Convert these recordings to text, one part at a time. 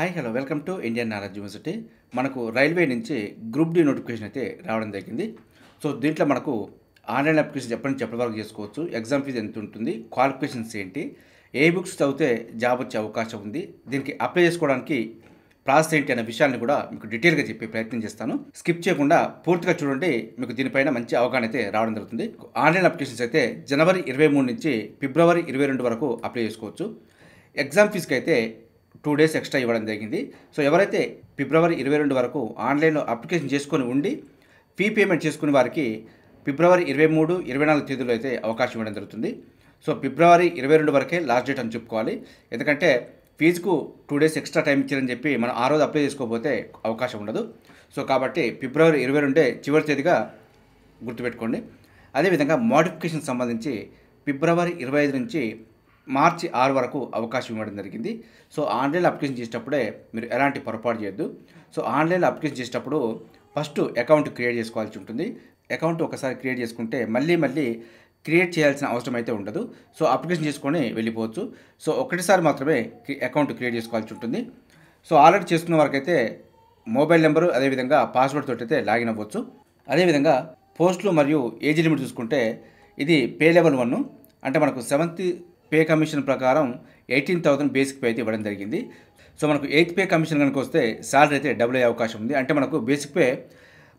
Hi hello welcome to Indian knowledge university. మనకు railway నుంచి group D notification అయితే రావడం జరిగింది. సో దీంట్లో మనకు ఆన్లైన్ అప్లికేషన్ ఎప్పటి నుంచి ఎప్పటి వరకు చేసుకోవచ్చు, ఎగ్జామ్ ఫీజు ఎంత ఉంటుంది, క్వాలిఫికేషన్స్ ఏంటి, ఏ బుక్స్ చదివితే జాబ్ వచ్చే అవకాశం ఉంది, దీనికి అప్లై చేసుకోవడానికి ప్రాసెస్ ఏంటి అనే విషయాన్ని కూడా మీకు డీటెయిల్గా చెప్పే ప్రయత్నం చేస్తాను. స్కిప్ చేయకుండా పూర్తిగా చూడండి, మీకు దీనిపైన మంచి అవగాహన అయితే రావడం జరుగుతుంది. ఆన్లైన్ అప్లికేషన్స్ అయితే జనవరి 23 నుంచి ఫిబ్రవరి 22 వరకు అప్లై చేసుకోవచ్చు. ఎగ్జామ్ ఫీజుకి అయితే 2 డేస్ ఎక్స్ట్రా ఇవ్వడం జరిగింది. సో ఎవరైతే ఫిబ్రవరి 22 వరకు ఆన్లైన్లో అప్లికేషన్ చేసుకొని ఉండి ఫీ పేమెంట్ చేసుకునే వారికి ఫిబ్రవరి 23, 24 తేదీలో అయితే అవకాశం ఇవ్వడం జరుగుతుంది. సో ఫిబ్రవరి 22 వరకే లాస్ట్ డేట్ అని చెప్పుకోవాలి. ఎందుకంటే ఫీజుకు 2 డేస్ ఎక్స్ట్రా టైం ఇచ్చారని చెప్పి మనం ఆ రోజు అప్లై చేసుకోకపోతే అవకాశం ఉండదు. సో కాబట్టి ఫిబ్రవరి 22 చివరి తేదీగా గుర్తుపెట్టుకోండి. అదేవిధంగా మోడిఫికేషన్ సంబంధించి ఫిబ్రవరి 25 నుంచి మార్చి 6 వరకు అవకాశం ఇవ్వడం జరిగింది. సో ఆన్లైన్లో అప్లికేషన్ చేసేటప్పుడే మీరు ఎలాంటి పొరపాటు చేయొద్దు. సో ఆన్లైన్లో అప్లికేషన్ చేసేటప్పుడు ఫస్ట్ అకౌంట్ క్రియేట్ చేసుకోవాల్సి ఉంటుంది. అకౌంట్ ఒకసారి క్రియేట్ చేసుకుంటే మళ్ళీ క్రియేట్ చేయాల్సిన అవసరం అయితే ఉండదు. సో అప్లికేషన్ చేసుకొని వెళ్ళిపోవచ్చు. సో ఒకటిసారి మాత్రమే అకౌంట్ క్రియేట్ చేసుకోవాల్సి ఉంటుంది. సో ఆల్రెడీ చేసుకున్న వారికైతే మొబైల్ నెంబరు అదేవిధంగా పాస్వర్డ్ తోటి అయితే లాగిన్ అవ్వచ్చు. అదేవిధంగా పోస్టులు మరియు ఏజ్ లిమిట్ చూసుకుంటే ఇది పే లెవెల్ 1, అంటే మనకు 7th పే కమిషన్ ప్రకారం 18,000 బేసిక్ పే అయితే ఇవ్వడం జరిగింది. సో మనకు 8th పే కమిషన్ కనుక వస్తే శాలరీ అయితే డబుల్ అయ్యే అవకాశం ఉంది. అంటే మనకు బేసిక్ పే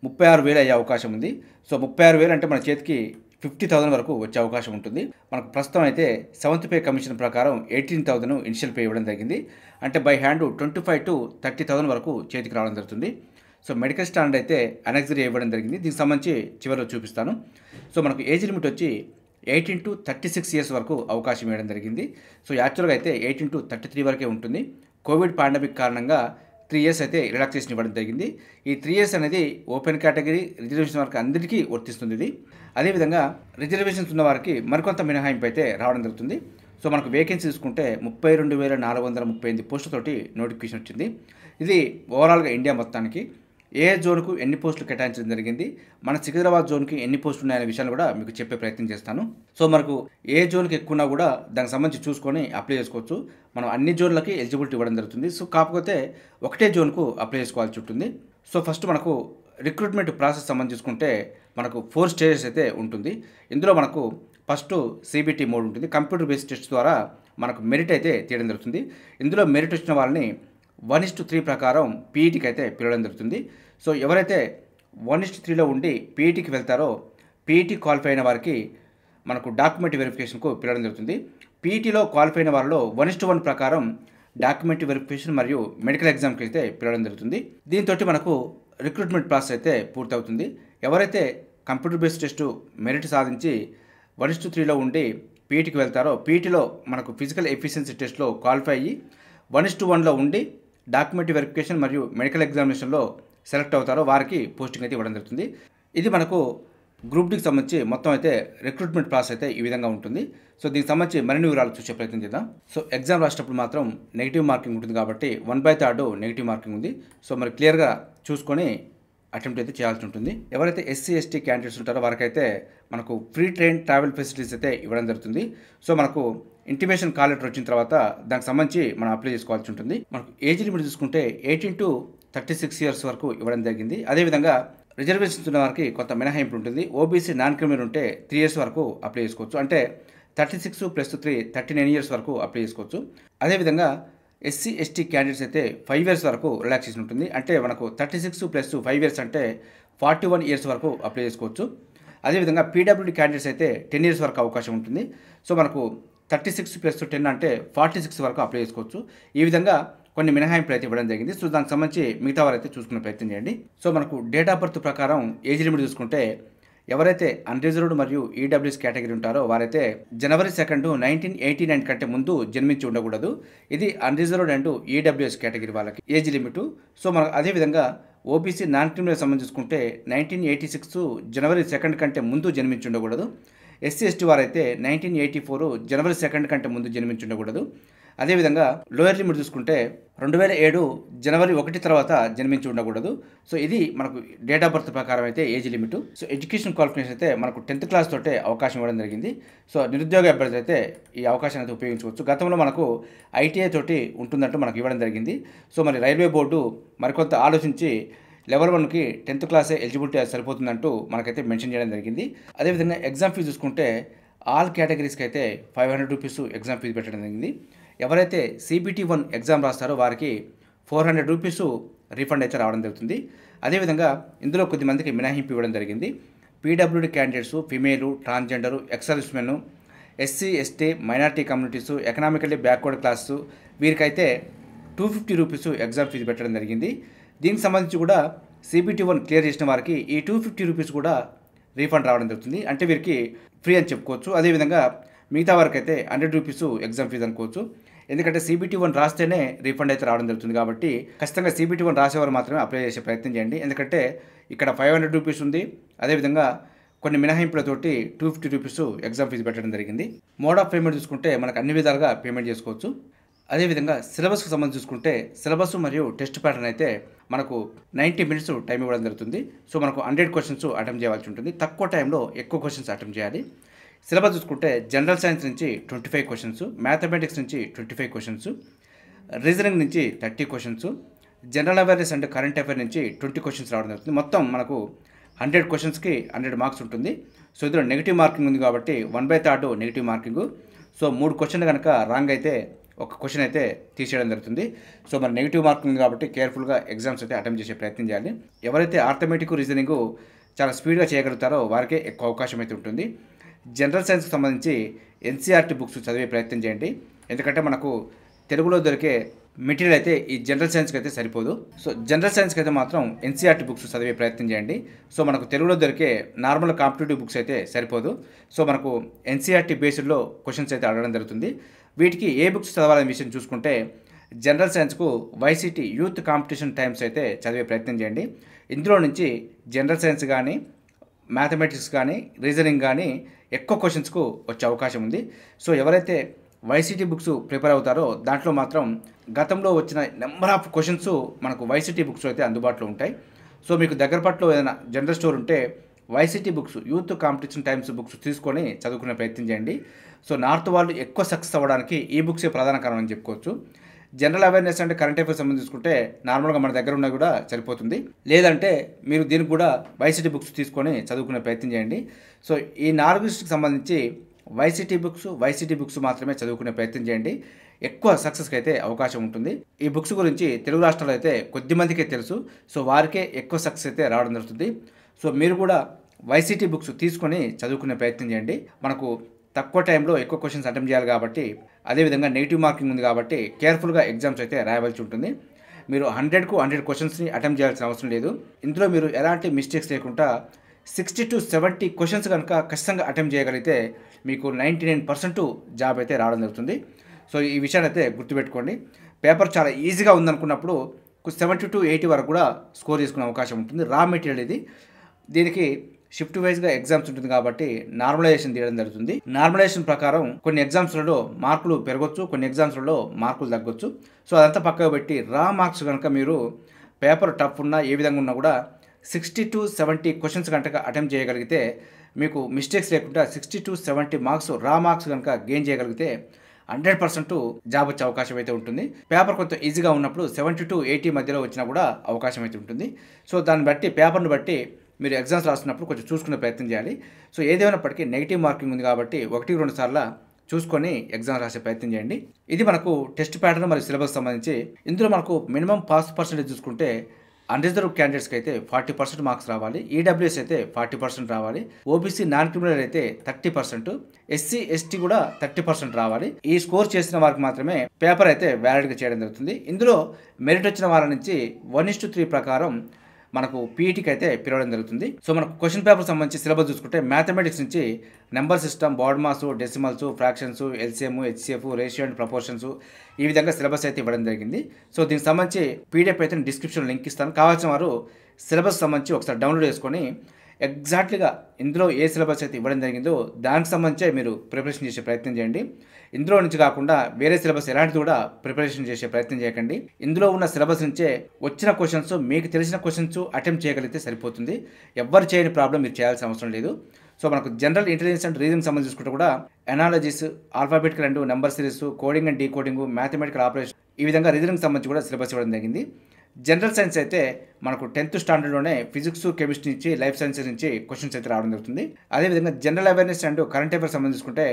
36,000 అయ్యే అవకాశం ఉంది. సో 36,000 అంటే మన చేతికి 50,000 వరకు వచ్చే అవకాశం ఉంటుంది. మనకు ప్రస్తుతం అయితే 7th పే కమిషన్ ప్రకారం 18,000 ఇనిషియల్ పే ఇవ్వడం జరిగింది. అంటే బై హ్యాండ్ 25,000 to 30,000 వరకు చేతికి రావడం జరుగుతుంది. సో మెడికల్ స్టాండర్డ్ అయితే అనెక్సరీ ఇవ్వడం జరిగింది. దీనికి సంబంధించి చివరిలో చూపిస్తాను. సో మనకు ఏజ్ లిమిట్ వచ్చి 18 to 36 ఇయర్స్ వరకు అవకాశం ఇవ్వడం జరిగింది. సో యాక్చువల్గా అయితే 18 to 33 వరకే ఉంటుంది. కోవిడ్ పాండమిక్ కారణంగా 3 ఇయర్స్ అయితే రిలాక్సేషన్ ఇవ్వడం జరిగింది. ఈ 3 ఇయర్స్ అనేది ఓపెన్ కేటగిరీ రిజర్వేషన్ వారికి అందరికీ వర్తిస్తుంది ఇది. అదేవిధంగా రిజర్వేషన్స్ ఉన్న వారికి మరికొంత మినహాయింపు అయితే రావడం జరుగుతుంది. సో మనకు వేకెన్సీ చూసుకుంటే 32,438 పోస్టులతోటి నోటిఫికేషన్ వచ్చింది. ఇది ఓవరాల్గా ఇండియా మొత్తానికి ఏ జోన్కు ఎన్ని పోస్టులు కేటాయించడం జరిగింది, మన సికింద్రాబాద్ జోన్కి ఎన్ని పోస్టులు ఉన్నాయనే విషయాన్ని కూడా మీకు చెప్పే ప్రయత్నం చేస్తాను. సో మనకు ఏ జోన్కి ఎక్కువ ఉన్నా కూడా దానికి సంబంధించి చూసుకొని అప్లై చేసుకోవచ్చు. మనం అన్ని జోన్లకి ఎలిజిబిలిటీ ఇవ్వడం జరుగుతుంది. సో కాకపోతే ఒకటే జోన్కు అప్లై చేసుకోవాల్సి ఉంటుంది. సో ఫస్ట్ మనకు రిక్రూట్మెంట్ ప్రాసెస్ సంబంధించి చూసుకుంటే మనకు 4 స్టేజెస్ అయితే ఉంటుంది. ఇందులో మనకు ఫస్ట్ CBT మోడ్ ఉంటుంది. కంప్యూటర్ బేస్డ్ టెస్ట్ ద్వారా మనకు మెరిట్ అయితే తీయడం జరుగుతుంది. ఇందులో మెరిట్ వచ్చిన వాళ్ళని 1:3 ప్రకారం పీఈటీకి అయితే పిలవడం జరుగుతుంది. సో ఎవరైతే 1:3లో ఉండి పీఈటీకి వెళ్తారో పీఈటీ క్వాలిఫై అయిన వారికి మనకు డాక్యుమెంట్ వెరిఫికేషన్కు పిలవడం జరుగుతుంది. పీఈటీలో క్వాలిఫై అయిన వారిలో 1:1 ప్రకారం డాక్యుమెంట్ వెరిఫికేషన్ మరియు మెడికల్ ఎగ్జామ్కి అయితే పిలవడం జరుగుతుంది. దీంతో మనకు రిక్రూట్మెంట్ ప్రాసెస్ అయితే పూర్తవుతుంది. ఎవరైతే కంప్యూటర్ బేస్డ్ టెస్ట్ మెరిట్ సాధించి 1:3లో ఉండి పీఈటీకి వెళ్తారో పీఈటీలో మనకు ఫిజికల్ ఎఫిషియన్సీ టెస్ట్లో క్వాలిఫై అయ్యి 1:1లో ఉండి డాక్యుమెంట్ వెరిఫికేషన్ మరియు మెడికల్ ఎగ్జామినేషన్లో సెలెక్ట్ అవుతారో వారికి పోస్టింగ్ అయితే ఇవ్వడం జరుగుతుంది. ఇది మనకు గ్రూప్ డికి సంబంధించి మొత్తం అయితే రిక్రూట్మెంట్ ప్రాసెస్ అయితే ఈ విధంగా ఉంటుంది. సో దీనికి సంబంధించి మరిన్ని వివరాలు చూసే ప్రయత్నం చేద్దాం. సో ఎగ్జామ్ రాసేటప్పుడు మాత్రం నెగిటివ్ మార్కింగ్ ఉంటుంది కాబట్టి 1/3 నెగిటివ్ మార్కింగ్ ఉంది. సో మరి క్లియర్గా చూసుకొని అటెంప్ట్ అయితే చేయాల్సి ఉంటుంది. ఎవరైతే SC ST క్యాండిడేట్స్ ఉంటారో వారికైతే మనకు ఫ్రీ ట్రైన్ ట్రావెల్ ఫెసిలిటీస్ అయితే ఇవ్వడం జరుగుతుంది. సో మనకు ఇంటిమేషన్ కాల్ లెటర్ వచ్చిన తర్వాత దానికి సంబంధించి మనం అప్లై చేసుకోవాల్సి ఉంటుంది. మనకు ఏజ్ లిమిట్ చూసుకుంటే 18 to 36 ఇయర్స్ వరకు ఇవ్వడం జరిగింది. అదేవిధంగా రిజర్వేషన్స్ ఉన్న వారికి కొంత మినహాయింపు ఉంటుంది. OBC నాన్ క్రిమినల్ ఉంటే 3 ఇయర్స్ వరకు అప్లై చేసుకోవచ్చు. అంటే 36 + 3 39 ఇయర్స్ వరకు అప్లై చేసుకోవచ్చు. అదేవిధంగా SC ST క్యాండిడేట్స్ అయితే 5 ఇయర్స్ వరకు రిలాక్సేషన్ ఉంటుంది. అంటే మనకు 36 + 5 ఇయర్స్ అంటే 41 ఇయర్స్ వరకు అప్లై చేసుకోవచ్చు. అదేవిధంగా PWD క్యాండిడేట్స్ అయితే 10 ఇయర్స్ వరకు అవకాశం ఉంటుంది. సో మనకు 36 + 10 అంటే 46 వరకు అప్లై చేసుకోవచ్చు. ఈ విధంగా కొన్ని మినహాయింపులు అయితే ఇవ్వడం జరిగింది. సో దానికి సంబంధించి మిగతా వారైతే చూసుకునే ప్రయత్నం చేయండి. సో మనకు డేట్ ఆఫ్ బర్త్ ప్రకారం ఏజ్ లిమిట్ చూసుకుంటే ఎవరైతే అన్రిజర్వ్డ్ మరియు ఈడబ్ల్యూఎస్ కేటగిరీ ఉంటారో వారైతే జనవరి 2, 1989 కంటే ముందు జన్మించి ఉండకూడదు. ఇది అన్రిజర్వ్డ్ అండ్ ఈడబ్ల్యూఎస్ కేటగిరీ వాళ్ళకి ఏజ్ లిమిట్. సో మనకు అదేవిధంగా OBC నాన్ క్రిమినల్ సంబంధించి చూసుకుంటే 1986 జనవరి 2 కంటే ముందు జన్మించి ఉండకూడదు. SC ST వారైతే 1984 జనవరి 2 కంటే ముందు జన్మించి ఉండకూడదు. అదేవిధంగా లోయర్ లిమిట్ చూసుకుంటే 2007 జనవరి 1 తర్వాత జన్మించి ఉండకూడదు. సో ఇది మనకు డేట్ ఆఫ్ బర్త్ ప్రకారం అయితే age limit. So education qualification అయితే మనకు 10th క్లాస్ తోటే అవకాశం ఇవ్వడం జరిగింది. సో నిరుద్యోగ అభ్యర్థులు అయితే ఈ అవకాశాన్ని అయితే ఉపయోగించుకోవచ్చు. గతంలో మనకు ఐటీఐ తోటి ఉంటుందంటూ మనకు ఇవ్వడం జరిగింది. సో మరి రైల్వే బోర్డు మరికొంత ఆలోచించి లెవెల్ 1కి 10th క్లాసే ఎలిజిబిలిటీ సరిపోతుందంటూ మనకైతే మెన్షన్ చేయడం జరిగింది. అదేవిధంగా ఎగ్జామ్ ఫీజు చూసుకుంటే ఆల్ కేటగిరీస్కి అయితే 500 రూపీస్ ఎగ్జామ్ ఫీజు పెట్టడం జరిగింది. ఎవరైతే CBT1 ఎగ్జామ్ రాస్తారో వారికి 400 రూపీస్ రీఫండ్ అయితే రావడం జరుగుతుంది. అదేవిధంగా ఇందులో కొద్దిమందికి మినహాయింపు ఇవ్వడం జరిగింది. PWD candidates, female, transgender, ex servicemen, SC, ST, minority communities, economically backward class వీరికైతే 250 రూపీస్ ఎగ్జామ్ ఫీజు పెట్టడం జరిగింది. దీనికి సంబంధించి కూడా CBT1 క్లియర్ చేసిన వారికి ఈ 250 రూపీస్ కూడా రీఫండ్ రావడం జరుగుతుంది. అంటే వీరికి ఫ్రీ అని చెప్పుకోవచ్చు. అదేవిధంగా మిగతా వారికి అయితే 100 రూపీస్ ఎగ్జామ్ ఫీజు అనుకోవచ్చు. ఎందుకంటే CBT1 రాస్తేనే రీఫండ్ అయితే రావడం జరుగుతుంది కాబట్టి ఖచ్చితంగా CBT1 రాసేవారు మాత్రమే అప్లై చేసే ప్రయత్నం చేయండి. ఎందుకంటే ఇక్కడ 500 రూపీస్ ఉంది. అదేవిధంగా కొన్ని మినహాయింపులతోటి 250 రూపీస్ ఎగ్జామ్ ఫీజు పెట్టడం జరిగింది. మోడ్ ఆఫ్ పేమెంట్ చూసుకుంటే మనకు అన్ని విధాలుగా పేమెంట్ చేసుకోవచ్చు. అదేవిధంగా సిలబస్కి సంబంధించి చూసుకుంటే సిలబస్ మరియు టెస్ట్ ప్యాటర్న్ అయితే మనకు 90 మినిట్స్ టైం ఇవ్వడం జరుగుతుంది. సో మనకు 100 క్వశ్చన్స్ అటెంప్ట్ చేయాల్సి ఉంటుంది. తక్కువ టైంలో ఎక్కువ క్వశ్చన్స్ అటెంప్ట్ చేయాలి. సిలబస్ చూసుకుంటే జనరల్ సైన్స్ నుంచి 25 క్వశ్చన్స్, మ్యాథమెటిక్స్ నుంచి 25 క్వశ్చన్స్, రీజనింగ్ నుంచి 30 questions, general awareness and current affair నుంచి 20 క్వశ్చన్స్ రావడం జరుగుతుంది. మొత్తం మనకు 100 క్వశ్చన్స్కి 100 మార్క్స్ ఉంటుంది. సో ఇందులో నెగిటివ్ మార్కింగ్ ఉంది కాబట్టి 1/3 నెగిటివ్ మార్కింగ్. సో 3 క్వశ్చన్లు కనుక రాంగ్ అయితే ఒక క్వశ్చన్ అయితే తీసేయడం జరుగుతుంది. సో మరి నెగిటివ్ మార్కింగ్ ఉంది కాబట్టి కేర్ఫుల్గా ఎగ్జామ్స్ అయితే అటెంప్ట్ చేసే ప్రయత్నం చేయాలి. ఎవరైతే ఆర్థమెటిక్, రీజనింగ్ చాలా స్పీడ్గా చేయగలుగుతారో వారికే ఎక్కువ అవకాశం అయితే ఉంటుంది. జనరల్ సైన్స్కి సంబంధించి NCERT బుక్స్ చదివే ప్రయత్నం చేయండి. ఎందుకంటే మనకు తెలుగులో దొరికే మెటీరియల్ అయితే ఈ జనరల్ సైన్స్కి అయితే సరిపోదు. సో జనరల్ సైన్స్కి అయితే మాత్రం NCERT బుక్స్ చదివే ప్రయత్నం చేయండి. సో మనకు తెలుగులో దొరికే నార్మల్ కాంపిటేటివ్ బుక్స్ అయితే సరిపోదు. సో మనకు NCERT బేస్డ్లో క్వశ్చన్స్ అయితే అడగడం జరుగుతుంది. వీటికి ఏ బుక్స్ చదవాలనే విషయం చూసుకుంటే జనరల్ సైన్స్కు YCT యూత్ కాంపిటీషన్ టైమ్స్ అయితే చదివే ప్రయత్నం చేయండి. ఇందులో నుంచి జనరల్ సైన్స్ కానీ, మ్యాథమెటిక్స్ కానీ, రీజనింగ్ కానీ ఎక్కువ క్వశ్చన్స్కు వచ్చే అవకాశం ఉంది. సో ఎవరైతే YCT బుక్స్ ప్రిపేర్ అవుతారో దాంట్లో మాత్రం గతంలో వచ్చిన నెంబర్ ఆఫ్ క్వశ్చన్స్ మనకు YCT బుక్స్ అయితే అందుబాటులో ఉంటాయి. సో మీకు దగ్గర పట్లో ఏదైనా జనరల్ స్టోర్ ఉంటే YCT books youth competition times books తీసుకొని చదువుకునే ప్రయత్నం చేయండి. సో నార్త్ వాళ్ళు ఎక్కువ సక్సెస్ అవ్వడానికి ఈ బుక్సే ప్రధాన కారణం అని చెప్పుకోవచ్చు. జనరల్ అవేర్నెస్ అంటే కరెంట్ అఫైర్స్ సంబంధించి చూసుకుంటే నార్మల్గా మన దగ్గర ఉన్నా కూడా సరిపోతుంది. లేదంటే మీరు దీనికి కూడా YCT బుక్స్ తీసుకొని చదువుకునే ప్రయత్నం చేయండి. సో ఈ 4 సంబంధించి YCT బుక్స్ మాత్రమే చదువుకునే ప్రయత్నం చేయండి. ఎక్కువ సక్సెస్కి అయితే అవకాశం ఉంటుంది. ఈ బుక్స్ గురించి తెలుగు రాష్ట్రాల్లో అయితే కొద్ది మందికే తెలుసు. సో వారికే ఎక్కువ సక్సెస్ అయితే రావడం జరుగుతుంది. సో మీరు కూడా YCT బుక్స్ తీసుకొని చదువుకునే ప్రయత్నం చేయండి. మనకు తక్కువ టైంలో ఎక్కువ క్వశ్చన్స్ అటెంప్ట్ చేయాలి కాబట్టి, అదేవిధంగా నెగిటివ్ మార్కింగ్ ఉంది కాబట్టి కేర్ఫుల్గా ఎగ్జామ్స్ అయితే రాయవలసి ఉంటుంది. మీరు 100కు 100 క్వశ్చన్స్ని అటెంప్ట్ చేయాల్సిన అవసరం లేదు. ఇందులో మీరు ఎలాంటి మిస్టేక్స్ లేకుండా 60 to 70 క్వశ్చన్స్ కనుక ఖచ్చితంగా అటెంప్ట్ చేయగలిగితే మీకు 99% జాబ్ అయితే రావడం జరుగుతుంది. సో ఈ విషయాన్ని అయితే గుర్తుపెట్టుకోండి. పేపర్ చాలా ఈజీగా ఉందనుకున్నప్పుడు 70 to 80 వరకు కూడా స్కోర్ చేసుకునే అవకాశం ఉంటుంది. రా మెటీరియల్ ఇది. దీనికి షిఫ్ట్ వైజ్గా ఎగ్జామ్స్ ఉంటుంది కాబట్టి నార్మలైజేషన్ తీయడం జరుగుతుంది. నార్మలైజేషన్ ప్రకారం కొన్ని ఎగ్జామ్స్లలో మార్కులు పెరగొచ్చు, కొన్ని ఎగ్జామ్స్లలో మార్కులు తగ్గొచ్చు. సో అదంతా పక్కకు పెట్టి రా మార్క్స్ కనుక మీరు పేపర్ టఫ్ ఉన్నా ఏ విధంగా ఉన్నా కూడా 60 to 70 క్వశ్చన్స్ కనుక అటెంప్ట్ చేయగలిగితే మీకు మిస్టేక్స్ లేకుండా 60 to 70 మార్క్స్ రా మార్క్స్ కనుక గెయిన్ చేయగలిగితే 100% జాబ్ వచ్చే అవకాశం అయితే ఉంటుంది. పేపర్ కొంచెం ఈజీగా ఉన్నప్పుడు 70 to 80 మధ్యలో వచ్చినా కూడా అవకాశం అయితే ఉంటుంది. సో దాన్ని బట్టి పేపర్ని బట్టి మీరు ఎగ్జామ్స్ రాస్తున్నప్పుడు కొంచెం చూసుకునే ప్రయత్నం చేయాలి. సో ఏదేమైనప్పటికీ నెగిటివ్ మార్కింగ్ ఉంది కాబట్టి 1-2 సార్లు చూసుకొని ఎగ్జామ్ రాసే ప్రయత్నం చేయండి. ఇది మనకు టెస్ట్ ప్యాటర్న్ మరియు సిలబస్ సంబంధించి. ఇందులో మనకు మినిమం పాస్ పర్సెంటేజ్ చూసుకుంటే అన్రిజర్వ్ క్యాండిడేట్స్కి అయితే 40% మార్క్స్ రావాలి. ఈడబ్ల్యూఎస్ అయితే 40% రావాలి. ఓబీసీ నాన్ క్రిమినల్ అయితే 30%, SC ST కూడా 30% రావాలి. ఈ స్కోర్ చేసిన వారికి మాత్రమే పేపర్ అయితే వ్యాలిడ్గా చేయడం జరుగుతుంది. ఇందులో మెరిట్ వచ్చిన వారి నుంచి 1:3 ప్రకారం మనకు పీఈటీకి అయితే పిలవడం జరుగుతుంది. సో మనకు క్వశ్చన్ పేపర్ సంబంధించి సిలబస్ చూసుకుంటే మ్యాథమెటిక్స్ నుంచి number system, BODMAS, decimals, fractions, LCM, HCF, ratio and proportions ఈ విధంగా సిలబస్ అయితే ఇవ్వడం జరిగింది. సో దీనికి సంబంధించి PDF అయితే డిస్క్రిప్షన్ లింక్ ఇస్తాను. కావాల్సిన వారు సిలబస్ సంబంధించి ఒకసారి డౌన్లోడ్ చేసుకొని ఎగ్జాక్ట్‌గా ఇందులో ఏ సిలబస్ అయితే ఇవ్వడం జరిగిందో దానికి సంబంధించే మీరు ప్రిపరేషన్ చేసే ప్రయత్నం చేయండి. ఇందులో నుంచి కాకుండా వేరే సిలబస్ ఎలాంటిది కూడా ప్రిపరేషన్ చేసే ప్రయత్నం చేయకండి. ఇందులో ఉన్న సిలబస్ నుంచే వచ్చిన క్వెషన్స్ మీకు తెలిసిన క్వెషన్స్ అటెంప్ట్ చేయగలిగితే సరిపోతుంది. ఎవ్వరు చేయని ప్రాబ్లమ్ మీరు చేయాల్సిన అవసరం లేదు. సో మనకు జనరల్ ఇంటెలిజెన్స్ అండ్ రీజనింగ్ సంబంధించి చూసుకుంటే కూడా analogies, alphabetical and number series, coding and decoding, mathematical operation ఈ విధంగా రీజనింగ్ సంబంధించి కూడా సిలబస్ ఇవ్వడం జరిగింది. జనరల్ సైన్స్ అయితే మనకు 10th స్టాండర్డ్లోనే ఫిజిక్స్, కెమిస్ట్రీ నుంచి, లైఫ్ సైన్సెస్ నుంచి క్వశ్చన్స్ అయితే రావడం జరుగుతుంది. అదేవిధంగా general awareness and current affairs సంబంధించుకుంటే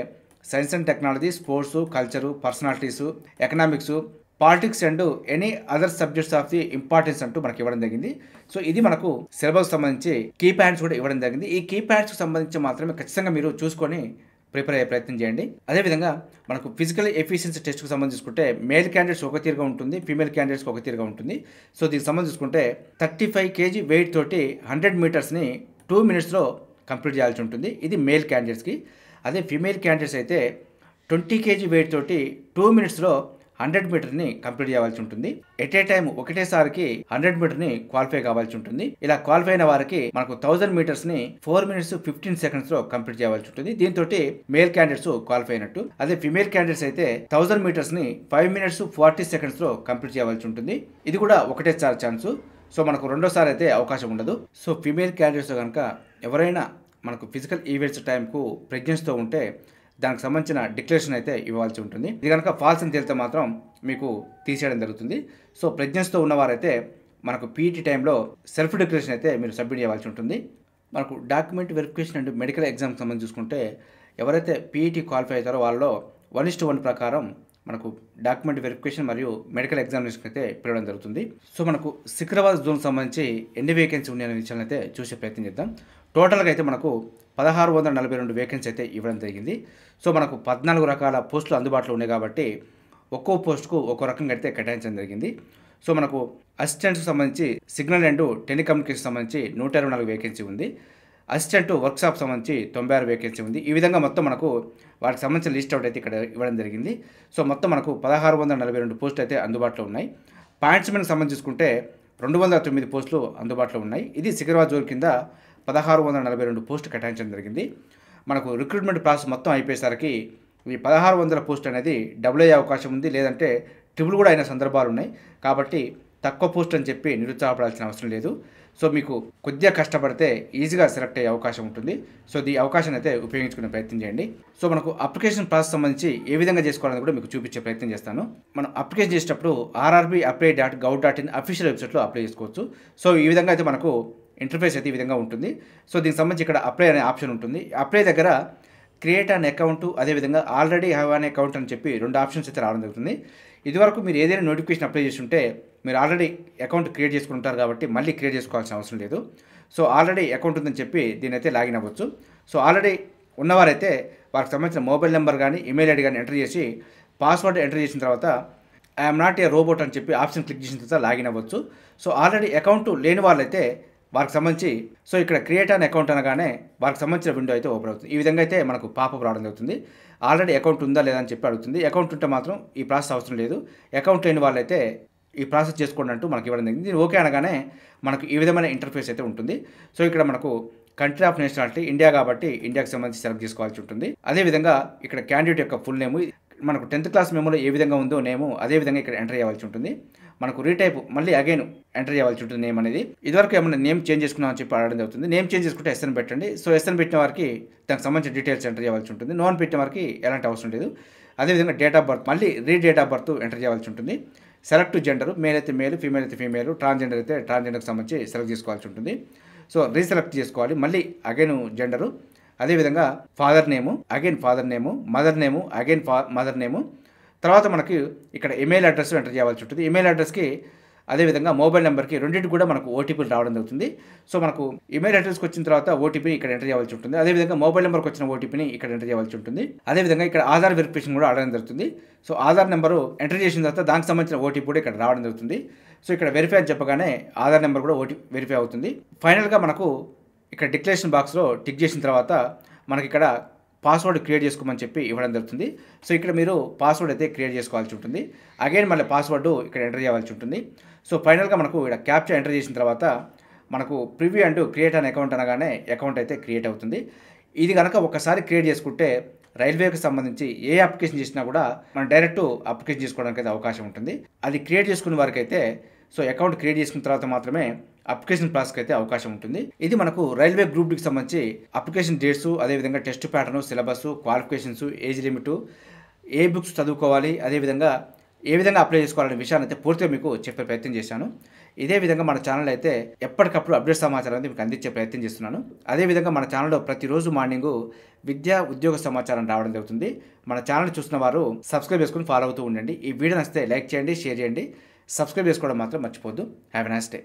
science and technology, sports, culture, personalities, economics, politics and any other subjects of the importance అంటూ మనకి ఇవ్వడం జరిగింది. సో ఇది మనకు సిలబస్ సంబంధించి కీ పాయింట్స్ కూడా ఇవ్వడం జరిగింది. ఈ కీ పాయింట్స్కి సంబంధించి మాత్రమే ఖచ్చితంగా మీరు చూసుకొని ప్రిపేర్ అయ్యే ప్రయత్నం చేయండి. అదేవిధంగా మనకు ఫిజికల్ ఎఫిషియన్సీ టెస్ట్కి సంబంధించుకుంటే మేల్ క్యాండిడేట్స్ ఒక తీరుగా ఉంటుంది, ఫీమేల్ క్యాండిడేట్స్కి ఒక తీరుగా ఉంటుంది. సో దీనికి సంబంధించుకుంటే 35 kg వెయిట్ తోటి 100 మీటర్స్ని 2 minutesలో కంప్లీట్ చేయాల్సి ఉంటుంది. ఇది మేల్ క్యాండిడేట్స్కి. అదే ఫీమేల్ క్యాండిడేట్స్ అయితే 20 kg వెయిట్ తోటి 2 minutesలో 100 మీటర్ని కంప్లీట్ చేయాల్సి ఉంటుంది. ఎట్ ఏ టైం ఒకటేసారికి 100 మీటర్ని క్వాలిఫై కావాల్సి ఉంటుంది. ఇలా క్వాలిఫై అయిన వారికి మనకు 1000 మీటర్స్ని 4 minutes 15 secondsలో కంప్లీట్ చేయాల్సి ఉంటుంది. దీంతో మేల్ క్యాండిడేట్స్ క్వాలిఫై అయినట్టు. అదే ఫిమేల్ క్యాండిడేట్స్ అయితే 1000 మీటర్స్ని 5 minutes 40 secondsలో కంప్లీట్ చేయాల్సి ఉంటుంది. ఇది కూడా ఒకటేసారి ఛాన్స్. సో మనకు రెండోసారి అయితే అవకాశం ఉండదు. సో ఫిమేల్ క్యాండిడేట్స్ కనుక ఎవరైనా మనకు ఫిజికల్ ఈవెంట్స్ టైంకు ప్రెగ్నెన్సీతో ఉంటే దానికి సంబంధించిన డిక్లరేషన్ అయితే ఇవ్వాల్సి ఉంటుంది. ఇది కనుక ఫాల్స్ అని తేలితే మాత్రం మీకు తీసేయడం జరుగుతుంది. సో ప్రెగ్నెన్సీతో ఉన్నవారైతే మనకు పీఈటీ టైంలో సెల్ఫ్ డిక్లరేషన్ అయితే మీరు సబ్మిట్ చేయాల్సి ఉంటుంది. మనకు డాక్యుమెంట్ వెరిఫికేషన్ అండ్ మెడికల్ ఎగ్జామ్కి సంబంధించి చూసుకుంటే ఎవరైతే పీఈటీ క్వాలిఫై అవుతారో వాళ్ళలో 1:1 ప్రకారం మనకు డాక్యుమెంట్ వెరిఫికేషన్ మరియు మెడికల్ ఎగ్జామినేషన్ అయితే పిలవడం జరుగుతుంది. సో మనకు సికింద్రాబాద్ జోన్కి సంబంధించి ఎన్ని వేకెన్సీ ఉన్నాయనే విషయాన్ని అయితే చూసే ప్రయత్నం చేద్దాం. టోటల్గా అయితే మనకు 1642 వేకెన్సీ అయితే ఇవ్వడం జరిగింది. సో మనకు 14 రకాల పోస్టులు అందుబాటులో ఉన్నాయి కాబట్టి ఒక్కో పోస్టుకు ఒక్కో రకంగా అయితే కేటాయించడం జరిగింది. సో మనకు అసిస్టెంట్స్కి సంబంధించి సిగ్నల్ అండ్ టెలికమ్యూనికేషన్ సంబంధించి 124 వేకెన్సీ ఉంది. అసిస్టెంట్ వర్క్షాప్ సంబంధించి 96 వేకెన్సీ ఉంది. ఈ విధంగా మొత్తం మనకు వాటికి సంబంధించిన లిస్ట్ అవుట్ అయితే ఇక్కడ ఇవ్వడం జరిగింది. సో మొత్తం మనకు 1642 పోస్టులు అయితే అందుబాటులో ఉన్నాయి. పాయింట్స్మెన్కి సంబంధించి చూసుకుంటే 209 పోస్టులు అందుబాటులో ఉన్నాయి. ఇది సికింద్రాబాద్ జోన్ కింద 1642 పోస్టులు కేటాయించడం జరిగింది. మనకు రిక్రూట్మెంట్ ప్రాసెస్ మొత్తం అయిపోయేసరికి ఈ 1600 పోస్ట్ అనేది డబుల్ అయ్యే అవకాశం ఉంది, లేదంటే ట్రిపుల్ కూడా అయిన సందర్భాలు ఉన్నాయి. కాబట్టి తక్కువ పోస్ట్ అని చెప్పి నిరుత్సాహపడాల్సిన అవసరం లేదు. సో మీకు కొద్దిగా కష్టపడితే ఈజీగా సెలెక్ట్ అయ్యే అవకాశం ఉంటుంది. సో ఈ అవకాశాన్ని అయితే ఉపయోగించుకునే ప్రయత్నం చేయండి. సో మనకు అప్లికేషన్ ప్రాసెస్ సంబంధించి ఏ విధంగా చేసుకోవాలని కూడా మీకు చూపించే ప్రయత్నం చేస్తాను. మనం అప్లికేషన్ చేసేటప్పుడు rrbapply.gov.in అఫీషియల్ వెబ్సైట్లో అప్లై చేసుకోవచ్చు. సో ఈ విధంగా అయితే మనకు ఇంటర్ఫేస్ అయితే ఈ విధంగా ఉంటుంది. సో దీనికి సంబంధించి ఇక్కడ అప్లై అనే ఆప్షన్ ఉంటుంది. అప్లై దగ్గర క్రియేట్ అన్ అకౌంట్, అదేవిధంగా ఆల్రెడీ హ్యావ్ అన్ అకౌంట్ అని చెప్పి 2 ఆప్షన్స్ అయితే రావడం జరుగుతుంది. ఇదివరకు మీరు ఏదైనా నోటిఫికేషన్ అప్లై చేస్తుంటే మీరు ఆల్రెడీ అకౌంట్ క్రియేట్ చేసుకుని ఉంటారు కాబట్టి మళ్ళీ క్రియేట్ చేసుకోవాల్సిన అవసరం లేదు. సో ఆల్రెడీ అకౌంట్ ఉందని చెప్పి దీని అయితే లాగిన్ అవ్వచ్చు. సో ఆల్రెడీ ఉన్నవారైతే వారికి సంబంధించిన మొబైల్ నెంబర్ కానీ ఈమెయిల్ ఐడి కానీ ఎంటర్ చేసి పాస్వర్డ్ ఎంటర్ చేసిన తర్వాత ఐఎమ్ నాట్ ఏ రోబోట్ అని చెప్పి ఆప్షన్ క్లిక్ చేసిన తర్వాత లాగిన్ అవ్వచ్చు. సో ఆల్రెడీ అకౌంట్ లేని వాళ్ళైతే వారికి సంబంధించి సో ఇక్కడ క్రియేట్ అన్ అకౌంట్ అనగానే వారికి సంబంధించిన విండో అయితే ఓపెన్ అవుతుంది. ఈ విధంగా అయితే మనకు పాపప్ రావడం జరుగుతుంది. ఆల్రెడీ అకౌంట్ ఉందా లేదా అని చెప్పి అడుగుతుంది. అకౌంట్ ఉంటే మాత్రం ఈ ప్రాసెస్ అవసరం లేదు. అకౌంట్ లేని వాళ్ళైతే ఈ ప్రాసెస్ చేసుకోండి అంటూ మనకి ఇవ్వడం జరిగింది. దీన్ని ఓకే అనగానే మనకు ఈ విధమైన ఇంటర్ఫేస్ అయితే ఉంటుంది. సో ఇక్కడ మనకు కంట్రీ ఆఫ్ నేషనాలిటీ ఇండియా కాబట్టి ఇండియాకి సంబంధించి సెలెక్ట్ చేసుకోవాల్సి ఉంటుంది. అదేవిధంగా ఇక్కడ క్యాండిడేట్ యొక్క ఫుల్ నేము మనకు 10th క్లాస్ మెమోలో ఏ విధంగా ఉందో నేము అదేవిధంగా ఇక్కడ ఎంటర్ చేయాల్సి ఉంటుంది. మనకు రీటైప్ మళ్ళీ అగైన్ ఎంటర్ చేయాల్సి ఉంటుంది నేమ్ అనేది. ఇదివరకు ఏమైనా నేమ్ చేంజ్ చేసుకున్నామని చెప్పి అడగడం జరుగుతుంది. నేమ్ చేంజ్ చేసుకుంటే ఎస్ఎన్ పెట్టండి. సో ఎస్ఎన్ పెట్టిన వారికి దానికి సంబంధించిన డీటెయిల్స్ ఎంటర్ చేయాల్సి ఉంటుంది. నోన్ పెట్టిన వారికి ఎలాంటి అవసరం లేదు. అదేవిధంగా డేట్ ఆఫ్ బర్త్ మళ్ళీ డేట్ ఆఫ్ బర్త్ ఎంటర్ చేయాల్సి ఉంటుంది. సెలెక్ట్ జెండర్, మేల్ అయితే మేల్, ఫీమేల్ అయితే ఫీమేల్, ట్రాన్స్జెండర్ అయితే ట్రాన్స్జెండర్కి సంబంధించి సెలెక్ట్ చేసుకోవాల్సి ఉంటుంది. సో రీసెలెక్ట్ చేసుకోవాలి. మళ్ళీ అగైన్ జెండరు, అదేవిధంగా father name, again father name, mother name, again mother name. తర్వాత మనకి ఇక్కడ ఈమెయిల్ అడ్రస్ ఎంటర్ చేయాల్సి ఉంటుంది. ఈమెయిల్ అడ్రస్కి అదేవిధంగా మొబైల్ నెంబర్కి రెండింటికి కూడా మనకు ఓటీపీలు రావడం జరుగుతుంది. సో మనకు ఈమెయిల్ అడ్రస్కి వచ్చిన తర్వాత ఓటీపీని ఇక్కడ ఎంటర్ చేయాల్సి ఉంటుంది. అదేవిధంగా మొబైల్ నెంబర్కి వచ్చిన ఓటీపీని ఇక్కడ ఎంటర్ చేయాల్సి ఉంటుంది. అదేవిధంగా ఇక్కడ ఆధార్ వెరిఫికేషన్ కూడా అడగడం జరుగుతుంది. సో ఆధార్ నెంబరు ఎంటర్ చేసిన తర్వాత దానికి సంబంధించిన ఓటీపీ కూడా ఇక్కడ రావడం జరుగుతుంది. సో ఇక్కడ వెరిఫై అని చెప్పగానే ఆధార్ నెంబర్ కూడా వెరిఫై అవుతుంది. ఫైనల్గా మనకు ఇక్కడ డిక్లరేషన్ బాక్స్లో టిక్ చేసిన తర్వాత మనకి ఇక్కడ పాస్వర్డ్ క్రియేట్ చేసుకోమని చెప్పి ఇవ్వడం జరుగుతుంది. సో ఇక్కడ మీరు పాస్వర్డ్ అయితే క్రియేట్ చేసుకోవాల్సి ఉంటుంది. అగైన్ మళ్ళీ పాస్వర్డ్ ఇక్కడ ఎంటర్ చేయాల్సి ఉంటుంది. సో ఫైనల్గా మనకు ఇక్కడ క్యాప్చా ఎంటర్ చేసిన తర్వాత మనకు preview and create an account అనగానే అకౌంట్ అయితే క్రియేట్ అవుతుంది. ఇది కనుక ఒకసారి క్రియేట్ చేసుకుంటే రైల్వేకి సంబంధించి ఏ అప్లికేషన్ చేసినా కూడా మనం డైరెక్ట్ అప్లికేషన్ చేసుకోవడానికి అయితే అవకాశం ఉంటుంది. అది క్రియేట్ చేసుకున్న వారికి అయితే అకౌంట్ క్రియేట్ చేసుకున్న తర్వాత మాత్రమే అప్లికేషన్ ప్రాసెస్కి అయితే అవకాశం ఉంటుంది. ఇది మనకు రైల్వే గ్రూప్ డికి సంబంధించి అప్లికేషన్ డేట్స్, అదేవిధంగా test pattern, syllabus, qualifications, age limit, ఏ బుక్స్ చదువుకోవాలి, అదేవిధంగా ఏ విధంగా అప్లై చేసుకోవాలనే విషయాన్ని అయితే పూర్తిగా మీకు చెప్పే ప్రయత్నం చేశాను. ఇదే విధంగా మన ఛానల్ అయితే ఎప్పటికప్పుడు అప్డేట్ సమాచారం అయితే మీకు అందించే ప్రయత్నం చేస్తున్నాను. అదేవిధంగా మన ఛానల్లో ప్రతిరోజు మార్నింగ్ విద్యా ఉద్యోగ సమాచారం రావడం జరుగుతుంది. మన ఛానల్ చూస్తున్న వారు సబ్స్క్రైబ్ చేసుకుని ఫాలో అవుతూ ఉండండి. ఈ వీడియో నచ్చితే లైక్ చేయండి, షేర్ చేయండి, సబ్స్క్రైబ్ చేసుకోవడం మాత్రం మర్చిపోద్దు. Have a nice day.